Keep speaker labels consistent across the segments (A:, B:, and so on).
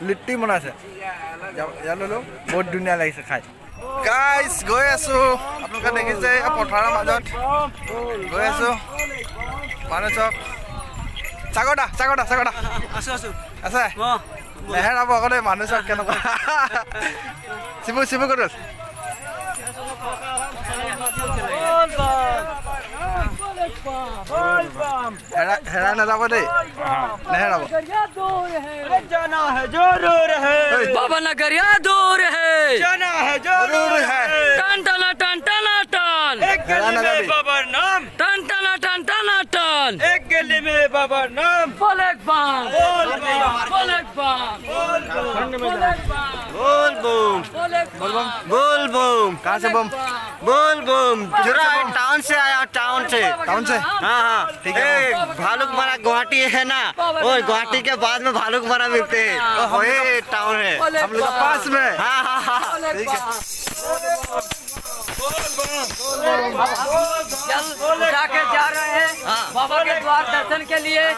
A: লিট্টি বনাইছে ইয়াত ল'লো বহুত ধুনীয়া লাগিছে খাই গাইজ গৈ আছোঁ আপোনালোকে দেখিছে পথাৰৰ মাজত গৈ আছোঁ মানুহ চক চাগৰদা আছে নেহেৰাব আকৌ দেই মানুহ চক কেনেকুৱা চিবু ক'ত হেৰা নাযাব দেই নেহেৰাব
B: बाबा नगरिया दूर है
C: जाना है जरूर है
B: टन टना टन टना टन
C: एक गली में बाबा नाम
B: टन टना टन टना टन
C: एक गली में बाबा नाम
B: बोलेक बाम
C: बोल बम
B: बोलेक बाम बोलेक बाम
C: बोल बम
B: बोलेक बाम
C: बोल बम
A: कहाँ से बम
C: बोल बम जुरा टाउन से आया टाउन से हाँ हाँ
A: ठीक है।
C: भालुकमारा गुवाहाटी है ना और गुवाहाटी के बाद में भालुकमारा मिलते हैं वही टाउन है
A: हम लोग के पास में
C: हाँ हाँ हाँ
A: ठीक है
B: जल उठा के जा रहे हैं बाबा के द्वार दर्शन के लिए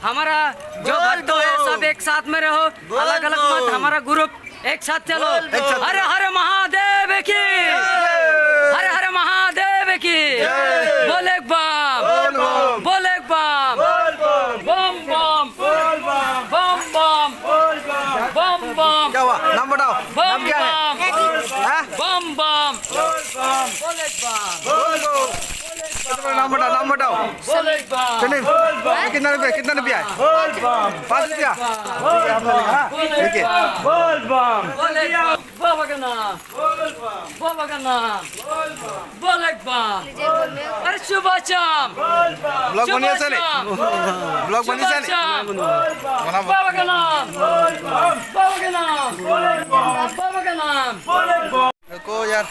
B: हमारा जो भक्त है सब एक साथ में रहो अलग अलग मत हमारा ग्रुप एक साथ चलो हर हर महादेव की हर हर महादेव की बोलेक बाम बोलेक बाम बम बम बम बम बम बम
A: क्या हुआ नाम बताओ
B: बम
A: नाम क्या है हाँ?
B: बम बम बोलेक बाम
A: नाम बताओ
B: बोलेक बाम
A: सुनील कितना रुपया है 5 रुपया ठीक है हम लोग हाँ ठीक है
C: बोल बम
B: बोलेक बाम बाबा का नाम बाबा का नाम बोलेक बाम अरे सुबह शाम
A: ब्लॉग बनिए से नहीं ब्लॉग बनिए से नहीं बना
B: बाबा का नाम बाबा का नाम बाबा का नाम
A: रुको यार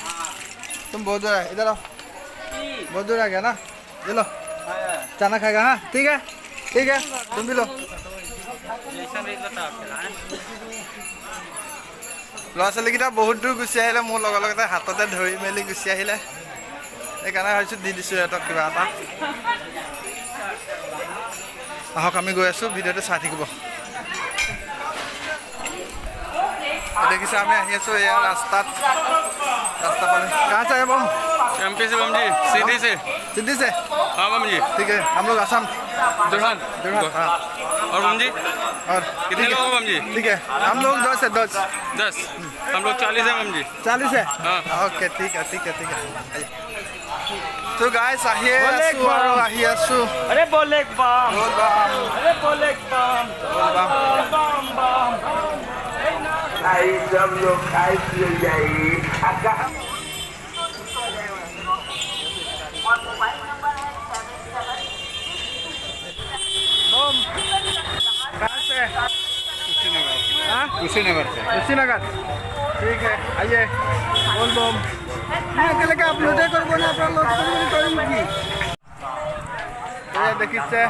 A: तुम बहुत दूर है इधर आओ बहुत दूर आ गया ना ये लो चना खाएगा हाँ ठीक है तुम भी लो ল'ৰা ছোৱালীকেইটা বহুত দূৰ গুচি আহিলে মোৰ লগতে হাততে ধৰি মেলি গুচি আহিলে সেইকাৰণে ভাবিছোঁ দি দিছোঁ সিহঁতক কিবা এটা আহক আমি গৈ আছোঁ ভিডিঅ'টো চাই থাকিব দেখিছে আমি আহি আছোঁ এয়া ৰাস্তা পালে कहाँ से आए बम
D: एमपी से बम जी
A: सिद्धि से
D: हाँ बम जी
A: ठीक है हम लोग असम
D: जोरहाट
A: हाँ
D: और बम जी
A: और
D: कितने लोग हैं बम जी
A: ठीक है हम लोग 10 है 10
D: 10 हम लोग 40 हैं बम जी
A: 40 है
D: हाँ।
A: ओके ठीक है आइए तो गाइस आइए आसु
C: अरे बोलेक बम
A: बोल बम
C: अरे बोलेक बम
A: बोल बम
C: बम बम
E: Aí सब लोग खाई पिए जाई
A: कहाँ से
D: कुशीनगर से
A: कुशीनगर ठीक है आइए बोल बम मैं अकेले का अपलोड करबो ना अपलोड करूंगी ये देखिए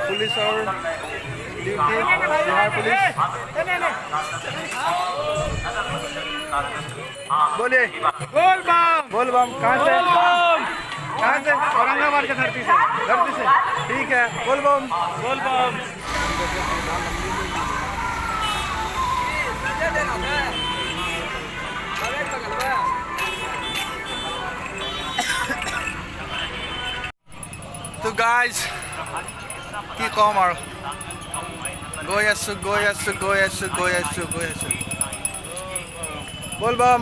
A: पुलिस और ड्यूटी बिहार पुलिस बोलिए बोल बम कहाँ से औरंगाबाद के धरती से ठीक है बोल बम तो गाइज কি কম আৰু গৈ আছোঁ बोल बम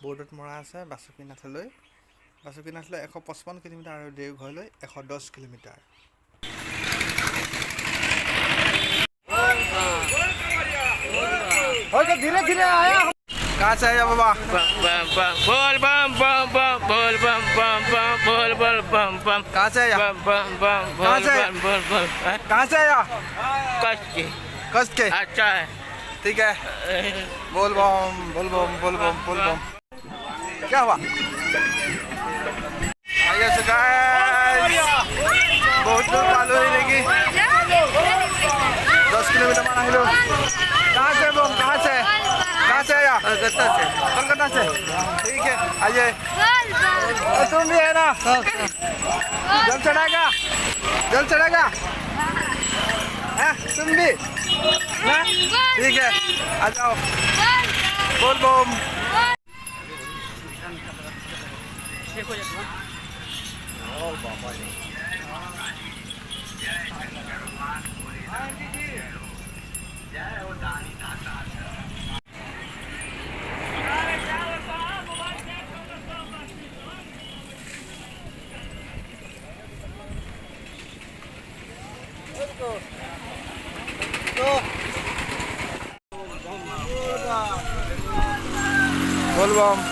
A: बोर्डत मरा আছে বাসুকিনাথলৈ 155 কিলোমিটাৰ আৰু দেওঘৰলৈ 110 কিলোমিটাৰ धीरे धीरे आया कहाँ से आया बाबा
D: बोल बम बम बम बोल बम बम बम बोल बोल बम बम
A: कहाँ से आया
D: बम बम बम
A: कहाँ
D: बोल
A: से?
D: बम बोल बोल
A: कहाँ से आया
D: कष्ट
A: के
D: अच्छा है
A: ठीक है बोल बम क्या हुआ आइए से बहुत दूर चालू है लेकिन 10 किलोमीटर मान आइलो कहाँ से बम कहाँ से आया
C: कलकत्ता से।
A: कोलकाता से ठीक है आइए और तुम भी है ना जल चढ़ाएगा हैं तुम भी ना ठीक है आ जाओ बोल बम बोल बम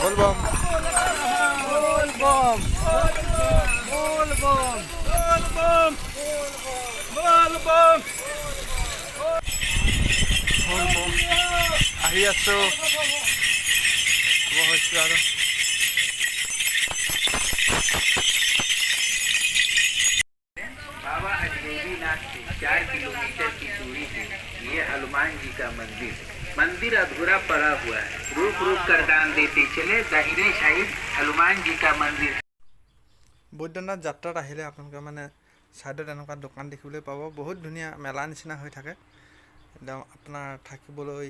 A: बोल बम আহি আছো হৈছো আৰু
E: बाबा अजमेरी नाथ से 4 किलोमीटर की दूरी है ये हनुमान जी का मंदिर अधूरा पड़ा हुआ है रुक रुक कर दान देते चले दाहिने साइड हनुमान जी का मंदिर।
A: বৈদ্যনাথ যাত্ৰাত আহিলে আপোনালোকে মানে ছাইডত এনেকুৱা দোকান দেখিবলৈ পাব বহুত ধুনীয়া মেলা নিচিনা হৈ থাকে একদম আপোনাৰ থাকিবলৈ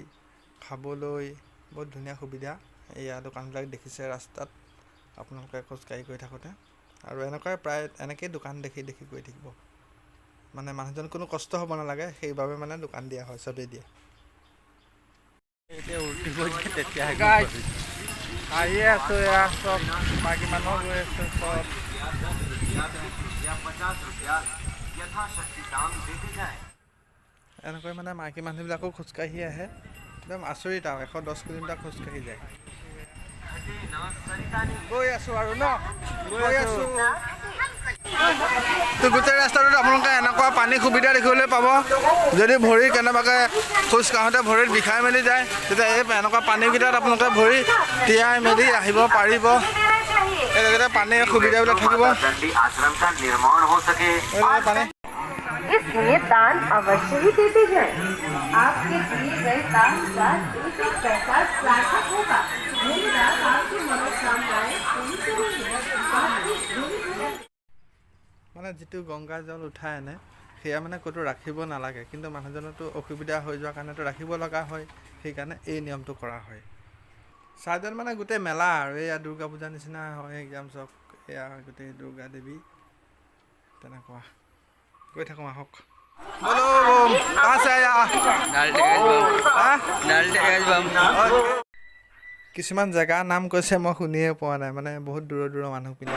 A: খাবলৈ বহুত ধুনীয়া সুবিধা এয়া দোকানবিলাক দেখিছে ৰাস্তাত আপোনালোকে খোজকাঢ়ি গৈ থাকোঁতে আৰু এনেকুৱাই প্ৰায় এনেকেই দোকান দেখি গৈ থাকিব মানে মানুহজন কোনো কষ্ট হ'ব নালাগে সেইবাবে মানে দোকান দিয়া হয় চবেই দিয়ে
C: এতিয়া উল্টি হৈ যায় তেতিয়া
A: আহি আছো এয়া চব বাকী মানুহ গৈ আছে চব এনেকৈ মানে মাইকী মানুহবিলাকো খোজকাঢ়ি আহে একদম আচৰিত আৰু 110 কিলোমিটাৰ খোজকাঢ়ি যায় গৈ আছো আৰু ন গৈ আছো তো গোটেই ৰাস্তাটোত আপোনালোকে এনেকুৱা পানী সুবিধা দেখিবলৈ পাব যদি ভৰি কেনেবাকৈ খোজ কাঢ়োঁতে ভৰিত বিষাই মেলি যায় তেতিয়া এই এনেকুৱা পানীকেইটাত আপোনালোকে ভৰি তিয়াই মেলি আহিব পাৰিব এই পানীৰ সুবিধাবিলাক থাকিব
E: आश्रम का निर्माण हो सके
A: পানী
F: इसलिए दान अवश्य ही देते जाएं। आपके दिए गए दान का एक पैसा सार्थक होगा। मेरी दान आपकी मनोकामनाएं पूरी करेंगे।
A: মানে যিটো গংগা জল উঠাই আনে সেয়া মানে ক'তো ৰাখিব নালাগে কিন্তু মানুহজনতো অসুবিধা হৈ যোৱাৰ কাৰণেতো ৰাখিব লগা হয় সেইকাৰণে এই নিয়মটো কৰা হয় ছাইডত মানে গোটেই মেলা আৰু এয়া দুৰ্গা পূজাৰ নিচিনা হয় একদম চব এয়া গোটেই দুৰ্গা দেৱী তেনেকুৱা গৈ থাকোঁ আহক বলো বম কাছে আয়া কিছুমান জেগাৰ নাম কৈছে মই শুনিয়ে পোৱা নাই মানে বহুত দূৰৰ মানুহ পিনে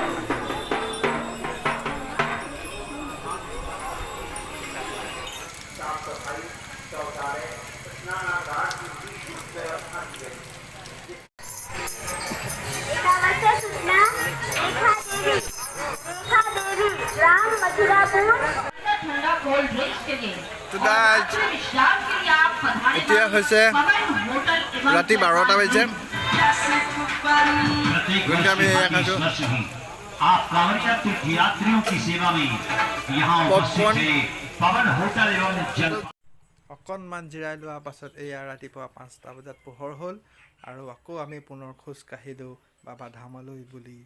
A: এতিয়া হৈছে ৰাতি 12টা বাজিছে আমি খাইছোঁ
G: आप कांवड़िया तीर्थयात्रियों की सेवा में यहाँ उपस्थित है पवन होटल एवं जल
A: অকণমান জিৰাই লোৱাৰ পাছত এয়া ৰাতিপুৱা 5টা বজাত পোহৰ হ'ল আৰু আকৌ আমি পুনৰ খোজ কাঢ়িলোঁ বাবা ধামলৈ বুলি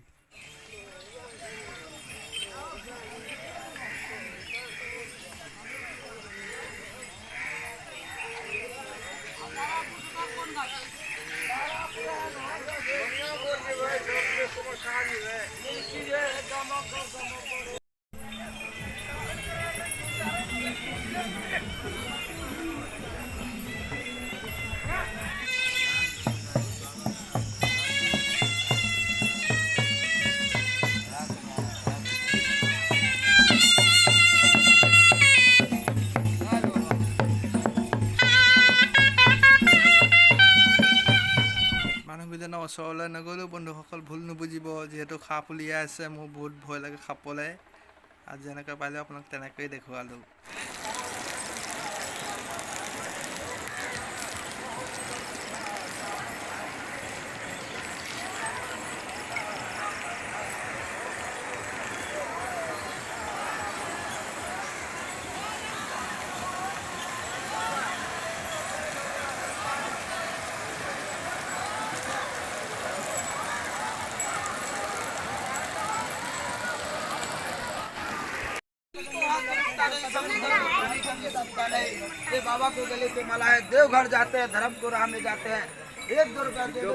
A: মানুহকেইজনৰ ওচৰলৈ নগ'লেও বন্ধুসকল ভুল নুবুজিব যিহেতু সাপ উলিয়াই আছে মোৰ বহুত ভয় লাগে সাপলৈ আৰু যেনেকৈ পালে আপোনাক তেনেকৈয়ে দেখুৱালোঁ
H: नहीं, ये बाबा को गले पे माला है, देवघर जाते हैं, धर्मपुर में जाते हैं, 1-2 रुपया दे दो।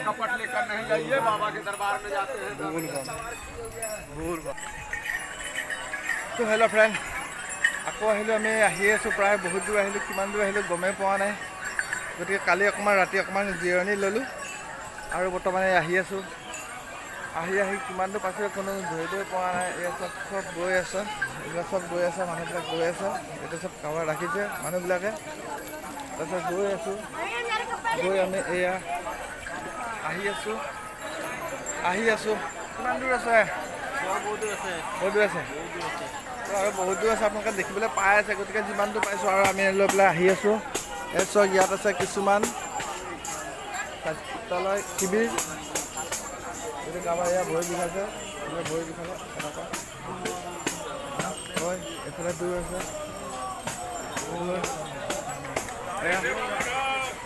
H: कपट लेकर नहीं जाइए, बाबा के दरबार में जाते हैं।
A: তো হেল্ল' ফ্ৰেণ্ড, আকৌ আহিলোঁ। আমি আহি আছোঁ, প্ৰায় বহুত দূৰ আহিলোঁ। কিমান দূৰ আহিলোঁ গমেই পোৱা নাই। গতিকে কালি অকণমান ৰাতি অকণমান জিৰণি ল'লোঁ আৰু বৰ্তমানে আহি আছোঁ। আহি কিমান দূৰ পাইছোঁ কোনো ধৰিবই পৰা নাই। এয়া চব গৈ আছে, এইবিলাক চব গৈ আছে, মানুহবিলাক গৈ আছে। এইটো চব কাৰোবাৰ ৰাখিছে মানুহবিলাকে। তাৰপিছত গৈ আছোঁ, গৈ আমি এয়া আহি আছোঁ। কিমান দূৰ আছে? বহুত দূৰ আছে আৰু বহুত দূৰ আছে, আপোনালোকে দেখিবলৈ পাই আছে। গতিকে যিমান দূৰ পাইছোঁ আৰু আমি লৈ পেলাই আহি আছোঁ। এই চক ইয়াত আছে কিছুমান স্বাস্থ্যালয় শিবিৰ। গতিকে আমাৰ এয়া ভৰি বিষাইছে, ভৰি বিষালে এনেকুৱা হয়। এইফালে দূৰ আছে,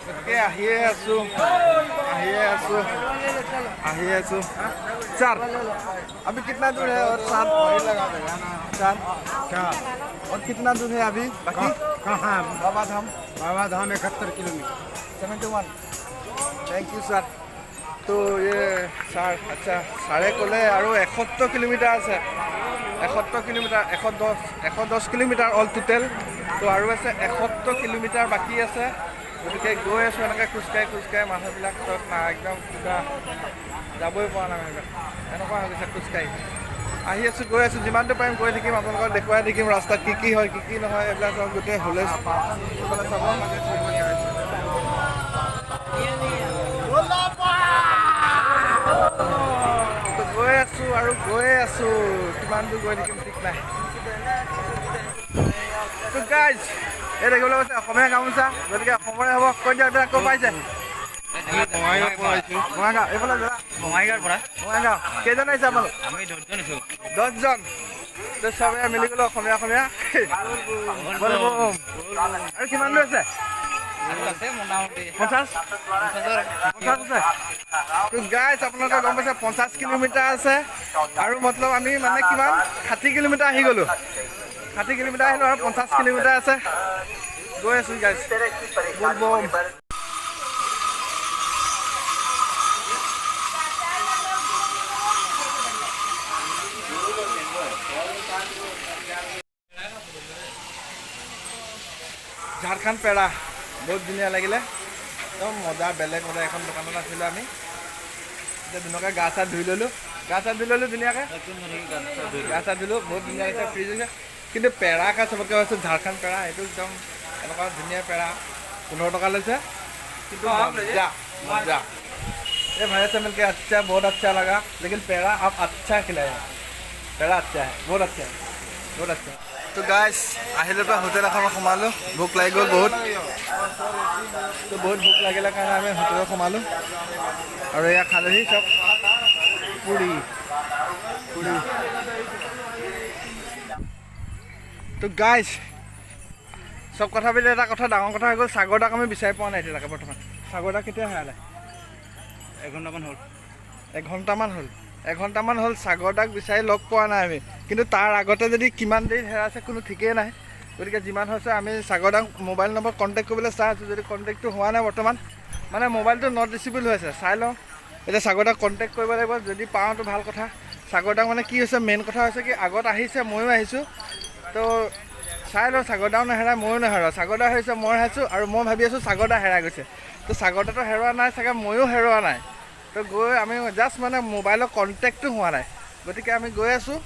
A: গতিকে আহিয়ে আছোঁ। चार अभी कितना दूर है? और 7 लगा देगा ना। 4 और कितना दूर है अभी बाकी?
H: कहाँ?
A: Baba Dham
H: 71 kilometre.
A: 71। Thank you sir. तो ये सर अच्छा सारे कोले और 71 किलोमीटर আছে। 71 किलोमीटर 110 किलोमीटर অল টোটেল। তো আৰু আছে 71 কিলোমিটাৰ বাকী আছে। গতিকে গৈ আছোঁ এনেকৈ খোজকাঢ়ি মানুহবিলাক চব না একদম কিবা যাবই পৰা নাই। মানুহবিলাক এনেকুৱা হৈ গৈছে খোজকাঢ়ি আহি আছোঁ, গৈ আছোঁ। যিমানটো পাৰিম গৈ থাকিম, আপোনালোকক দেখুৱাই থাকিম ৰাস্তাত কি হয় কি নহয়। এইবিলাক চব গোটেই হ'লে চাব। গৈ আছোঁ কিমান দূৰ গৈ থাকিম ঠিক নাই। তো গাইজ এই দেখিবলৈ পাইছে অসমীয়া গামোচা। গতিকে অসমৰে হ'ব। কৈ দিয়া আকৌ পাইছে বঙাইগাঁও। এইফালে দাদা
D: বঙাইগাঁৱৰ পৰা
A: বঙাইগাঁও। কেইজন আহিছে আপোনালোক?
D: আমি 10জন আছোঁ।
A: 10জন। তো চবে মিলি গ'লো অসমীয়া আৰু কিমান দূৰ আছে?
D: আছে মোটামুটি
A: 50 আছে। তো গাইজ আপোনালোকে গম পাইছে 50 কিলোমিটাৰ আছে। আৰু মতলব আমি মানে কিমান 60 কিলোমিটাৰ আহি গ'লোঁ। 60 কিলোমিটাৰ আহিলোঁ আৰু 50 কিলোমিটাৰ আছে। গৈ আছোঁ গাইজ। বম ঝাৰখণ্ড পেৰা বহুত ধুনীয়া লাগিলে, একদম মজা, বেলেগ মজা। এখন দোকানত আছিলোঁ আমি, এতিয়া ধুনীয়াকৈ গা চা ধুই ল'লোঁ ধুনীয়াকৈ। গা চা ধুলোঁ, বহুত ধুনীয়া হৈছে, ফ্ৰিজ হৈছে। কিন্তু পেৰা খাই চবতকৈ হৈছে ঝাৰখণ্ড পেৰা। এইটো একদম এনেকুৱা ধুনীয়া পেৰা। 15 টকা লৈছে, কিন্তু मजा। ये भैया से मिलकर अच्छा, बहुत अच्छा लगा। लेकिन पेड़ा आप अच्छा खिलाए, पेड़ा अच्छा है, बहुत अच्छा है, बहुत अच्छा। तो गाइस আহিলে পৰা হোটেল এখনত সোমালোঁ। ভোক লাগি গ'ল বহুত। তো বহুত ভোক লাগিলে কাৰণে আমি হোটেলত সোমালোঁ আৰু এয়া খালোহি চব পুৰি। তো গাইস চব কথা বুলি এটা কথা, ডাঙৰ কথা হৈ গ'ল, সাগৰ দাক আমি বিচাৰি পোৱা নাই এতিয়ালৈকে বৰ্তমান। সাগৰ দাক কেতিয়া হেৰালে?
D: 1 ঘণ্টামান হ'ল।
A: 1 ঘণ্টামান হ'ল সাগৰ দাক বিচাৰি লগ পোৱা নাই আমি। কিন্তু তাৰ আগতে যদি কিমান দেৰি হেৰাইছে কোনো ঠিকেই নাই। গতিকে যিমান হৈছে আমি সাগৰ দাক মোবাইল নম্বৰ কণ্টেক্ট কৰিবলৈ চাই আছোঁ। যদি কণ্টেক্টটো হোৱা নাই বৰ্তমান, মানে মোবাইলটো নট ৰিচিভেবল হৈ আছে, চাই লওঁ। এতিয়া সাগৰ দাক কণ্টেক্ট কৰিব লাগিব, যদি পাওঁতো ভাল কথা। সাগৰ দাক মানে কি হৈছে, মেইন কথা হৈছে কি আগত আহিছে, ময়ো আহিছোঁ। তো চাই লওঁ সাগৰ দাও নেহেৰাই, ময়ো নেহেৰাওঁ। সাগৰ দা হৈছে, মই হেৰাইছোঁ, আৰু মই ভাবি আছোঁ সাগৰ দা হেৰাই গৈছে। তো সাগৰ দাটো হেৰুৱা নাই চাগে, ময়ো হেৰুৱা নাই। তো গৈ আমি জাষ্ট মানে মোবাইলৰ কণ্টেক্টটো হোৱা নাই। গতিকে আমি গৈ আছোঁ।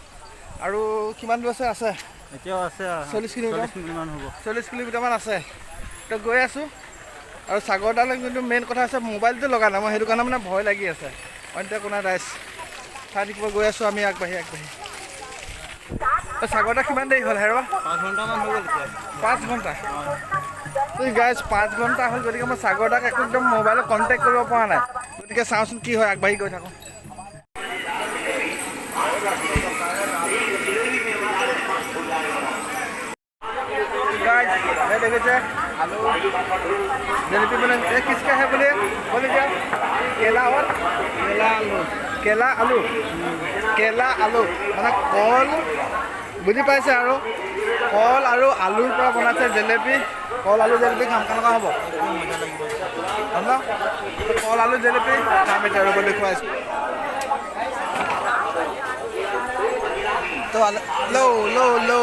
A: আৰু কিমান দূৰ আছে?
D: এতিয়াও আছে
A: 40 কিলোমিটাৰ 40 কিলোমিটাৰমান আছে। তো গৈ আছোঁ। আৰু সাগৰ দালৈ কিন্তু মেইন কথা হৈছে মোবাইলটো লগা নাই, মই সেইটো কাৰণে মানে ভয় লাগি আছে। অন্য কোনো ৰাইজ চাই থাকিব গৈ আছোঁ আমি আগবাঢ়ি। সাগৰ দা কিমান দেৰি হ'ল হেৰুৱা?
D: 5 ঘণ্টামান হৈ গ'ল এতিয়া।
A: 5 ঘণ্টা? তো গাইজ 5 ঘণ্টা হ'ল। গতিকে মই সাগৰ দাক একদম মোবাইলত কণ্টেক্ট কৰিব পৰা নাই। গতিকে চাওঁচোন কি হয়, আগবাঢ়ি গৈ থাকোঁ। गाइस ये देखिए आलू जलेबी बने, ये किसका है बोले क्या? केला और केला आलू। केला आलू माना कल বুজি পাইছে আৰু কল আৰু আলুৰ পৰা বনাইছে জেলেপি কল আলু জেলেপি খাম কেনেকুৱা হ'ব ন কল আলু জেলেপি খাম এতিয়া আৰু দেখুৱাইছোঁ তো লো লো লো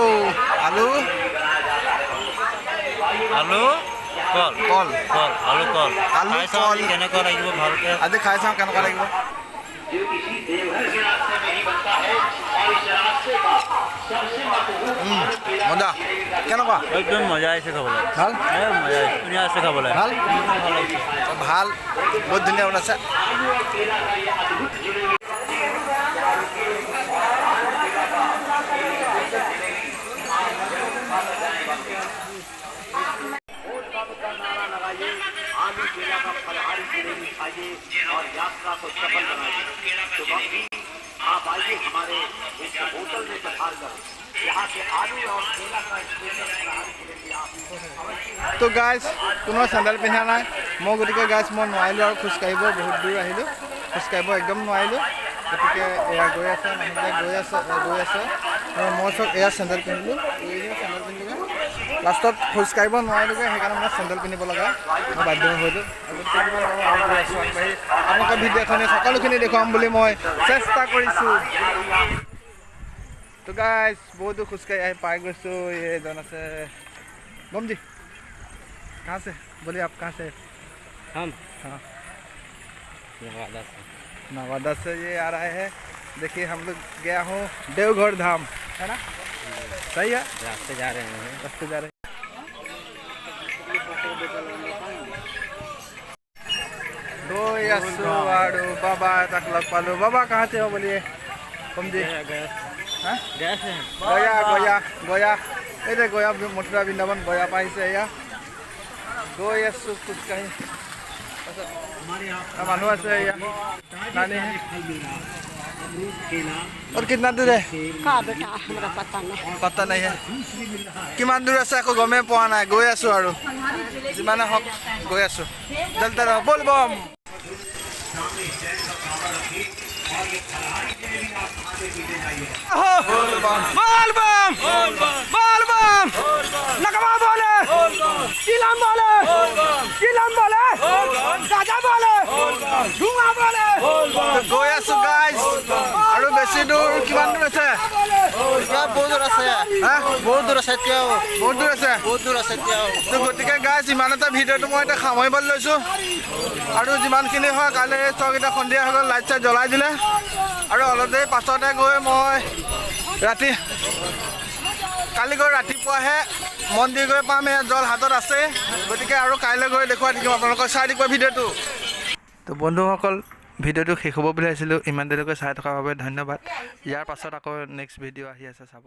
A: আলু
C: আলু কল
A: কল
C: কল আলু কল
A: আলু কল
C: কেনেকুৱা লাগিব ভালকে
A: আজি খাই চাওঁ কেনেকুৱা লাগিব মজা কেনেকুৱা
C: একদম মজা আহিছে খাবলৈ
A: ভাল
C: মজা আহিছে ধুনীয়া আছে খাবলৈ
A: ভাল
C: ভাল লাগিছে
A: ভাল বহুত ধুনীয়া বনাইছে তো গাইজ কোনো চেণ্ডেল পিন্ধা নাই মই গতিকে গাইজ মই নোৱাৰিলোঁ আৰু খোজকাঢ়িব বহুত দূৰ আহিলোঁ খোজকাঢ়িব একদম নোৱাৰিলোঁ গতিকে এয়া গৈ আছে মানুহবিলাক গৈ আছে আৰু মই চব এয়া চেণ্ডেল পিন্ধিলোঁ চেণ্ডেল পিন্ধিলোঁ লাষ্টত খোজকাঢ়িব নোৱাৰিলোঁগৈ সেইকাৰণে মই চেণ্ডেল পিন্ধিব লগা মই বাধ্য হৈলোঁ আৰু গৈ আছোঁ আগবাঢ়ি আপোনালোকৰ ভিডিঅ'খিনি সকলোখিনি দেখুৱাম বুলি মই চেষ্টা কৰিছোঁ তো গাইজ বহুতো খোজকাঢ়ি আহি পাই গৈছোঁ এইজন আছে बम जी कहाँ से बोलिए आप कहाँ से
C: हम
A: हाँ
C: नवादा
A: नवादा से ये आ रहे हैं देखिए हम लोग गया हूँ देवघर धाम है ना सही है
C: रास्ते जा रहे हैं
A: रास्ते जा रहे हैं बाबा तक लग पालो बाबा कहाँ से हो बोलिए बम जी हाँ गया गया गया এই যে গয়া মথুৰা বৃন্দাবন গয়া পাইছে এয়া গৈ আছোঁ খোজকাঢ়ি তাৰপিছত মানুহ আছে এয়া নানি और कितना दूर है पता नहीं है কিমান দূৰ আছে আকৌ গমেই পোৱা নাই গৈ আছোঁ আৰু যিমানে হওক গৈ আছোঁ জলদি ৰহ বল বম नगमा बोले चिलम बोले गाजा बोले धुआं बोले गৈ আছোঁ গাইজ আৰু বেছি দূৰ কিমান দূৰ আছে
C: বহুত দূৰ আছে বহুত দূৰ আছে এতিয়াও
A: বহুত দূৰ আছে
C: বহুত দূৰ আছে এতিয়াও
A: তো গতিকে গাইজ ইমানতে ভিডিঅ'টো মই এতিয়া সামৰিবলৈ লৈছোঁ আৰু যিমানখিনি হয় কাইলৈ চক এতিয়া সন্ধিয়া হৈ গ'ল লাইট চাইট জ্বলাই দিলে আৰু অলপ দেৰি পাছতে গৈ মই ৰাতি কালি গৈ ৰাতিপুৱাহে মন্দিৰ গৈ পাম এয়া জল হাতত আছে গতিকে আৰু কাইলৈ গৈ দেখুৱাই দিম আপোনালোকক চাই দিব ভিডিঅ'টো তো বন্ধুসকল ভিডিঅ'টো শেষ হ'ব বুলি ভাবিছিলোঁ ইমান দেৰিলৈকে চাই থকাৰ বাবে ধন্যবাদ ইয়াৰ পাছত আকৌ নেক্সট ভিডিঅ' আহি আছে চাব